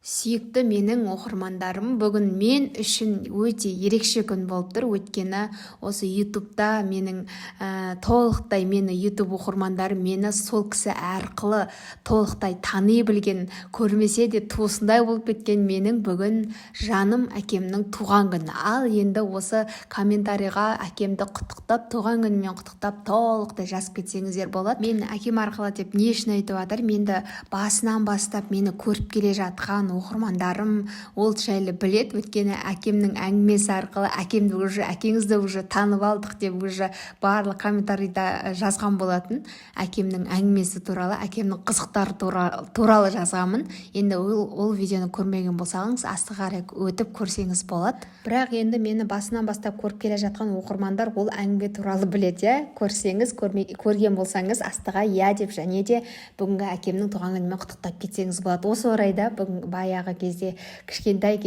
Сүйікті менің оқырмандарым, бүгін мен үшін өте ерекше күн болып тұр. Өйткені осы ютубта менің толықтай мені ютуб оқырмандарым мені сол кісі арқылы толықтай тани білген, көрмесе де туысындай болып кеткен менің бүгін жаным әкемнің туған күні. Ал енді осы комментарийға әкемді құттықтап, туған күнімен құттықтап толықтай жазып кетсеңіздер болады. Мен әкем арқылы деп не үшін айтып жатыр? Менді басынан бастап мені көріп келе жатқан оқырмандарым ол жайлы білет. Өйткені әкемнің әңгімесі арқылы әкеңізді уже танып алдық деп уже барлық комментарийда жазған болатын. Әкемнің әңгімесі туралы, әкемнің қызықтары туралы жазғанмын. Енді ол видеоны көрмеген болсаңыз асты қарай өтіп көрсеңіз болады. Бірақ енді мені басынан бастап көріп келе жатқан оқырмандар ол әңгіме туралы білет, көрсеңіз, көрген болсаңыз астыға иә деп және де бүгінгі әкемнің туған күнімен құттықтап кетсеңіз болады. Осы орайда бүгін баяғы кезде кішкентай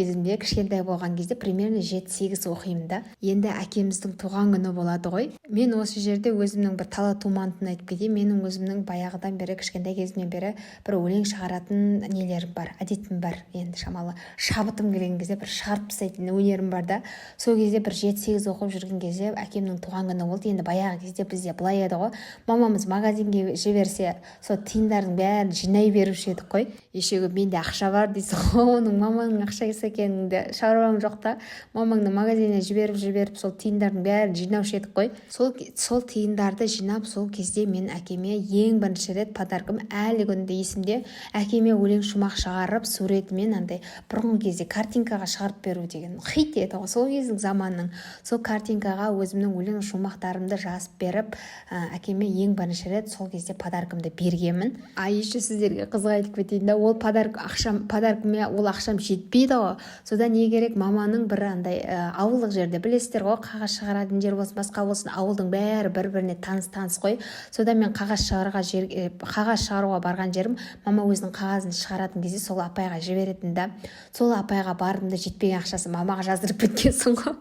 болған кезде примерно 7-8 оқимын да. Енді әкеміздің туған күні болады ғой. Мен осы жерде өзімнің бір тала тумантын айтып кетейін. Менің өзімнің баяғыдан бері, кішкентай кезімнен бері бір өлең шығаратын нелерім бар, әдетім бар. Енді шамалы шабытым келген кезде бір шығарып тастайтын өнерім бар да. Сол кезде бір 7-8 оқып жүрген кезде әкемнің туған күні болды. Енді баяғы кезде бізде былай еді ғой. Мамамыз магазинге жіберсе, сол тиындардың бәрін жинай беруші едік қой. Ешегі менде ақша бар дейсің, оның мамаңның ақша екеніңді шаруаң жоқ та, мамаңды магазинге жіберіп сол тиындардың бәрін жинаушы едік қой. Сол тиындарды жинап сол кезде мен әкеме ең бірінші рет подаркым әлі күнде есімде. Әкеме өлең шумақ шығарып суретімен андай бұрынғы кезде картинкаға шығарып беру деген хит еді ғой сол кездің заманның. Сол картинкаға өзімнің өлең шумақтарымды жазып беріп, әкеме ең бірінші рет сол кезде подаркымды бергенмін. Еще сіздерге қызық айтып кетейін да, ол подаркіме ол ақшам жетпейді ғой. Содан не керек, маманың бір андай ауылдық жерде білесіздер ғой, қағаз шығаратын жер болсын, басқа болсын, ауылдың бәрі бір-біріне таныс қой. Содан мен қағаз шығаруға барған жерім, мама өзінің қағазын шығаратын кезде сол апайға жіберетін да. Сол апайға бардым да жетпеген ақшасын мамаға жаздырып кеткенсің ғой.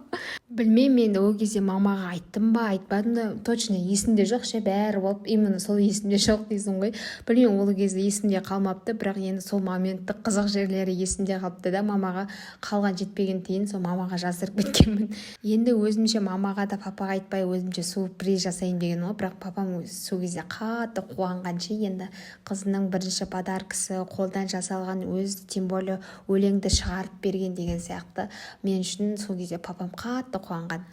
Білмеймін, енді ол кезде мамаға айттым ба, айтпадым да, точно есімде жоқ, бәрі болып, именно сол есімде жоқ дейсің ғой. Білмеймін, ол кезде есімде қалмапты, бірақ енді сол моменттік қызық жерлері есімде қалыпты да. Мамаға қалған жетпеген тиын сол мамаға жаздырып кеткенмін. Енді өзімше мамаға да папаға айтпай өзімше сюрприз жасайын деген ғой, бірақ папам сол кезде қатты қуанғанша, енді қызының бірінші подаркасы қолдан жасалған, өз тем более өлеңді шығарып берген деген сияқты. Мен үшін сол кезде папам қатты қуанған.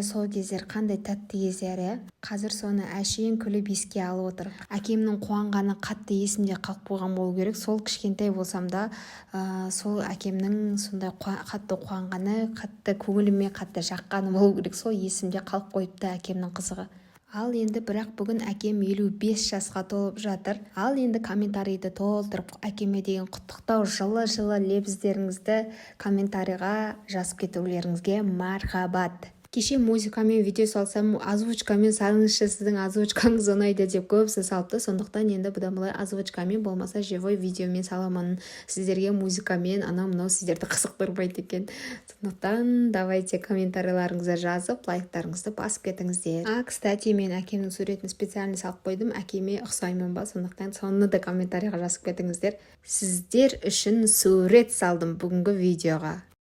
Сол кездер қандай тәтті кездер, қазір соны әшейін күліп еске алып отыр. Әкемнің қуанғаны қатты есімде қалып қойған болу керек. Сол кішкентай болсам да, сол әкемнің сондай қатты қуанғаны, қатты көңіліме қатты жаққаны болу керек. Сол есімде қалып қойыпты әкемнің қызығы. Ал енді бірақ бүгін әкем 55 жасқа толып жатыр. Ал енді комментарийді толтырып, әкеме деген құттықтау жылы лебіздеріңізді комментарийға жазып кетулеріңізге мархабат. Кеше музыкамен видео салсам, озвучкамен салыңызшы, сіздің озвучкаңыз ұнайды деп көбісі салыпты. Сондықтан енді бұдан былай озвучкамен болмаса живой видеомен саламын. Сіздерге музыкамен анау-мынау сіздерді қызықтырмайды екен. Сондықтан давайте комментарийларыңызды жазып, лайктарыңызды басып кетіңіздер. Кстати, мен әкемнің суретін специально салып қойдым. Әкеме ұқсаймын ба? Сондықтан соны да комментарийға жазып кетіңіздер. Сіздер үшін сурет салдым бүгінгі видеоға.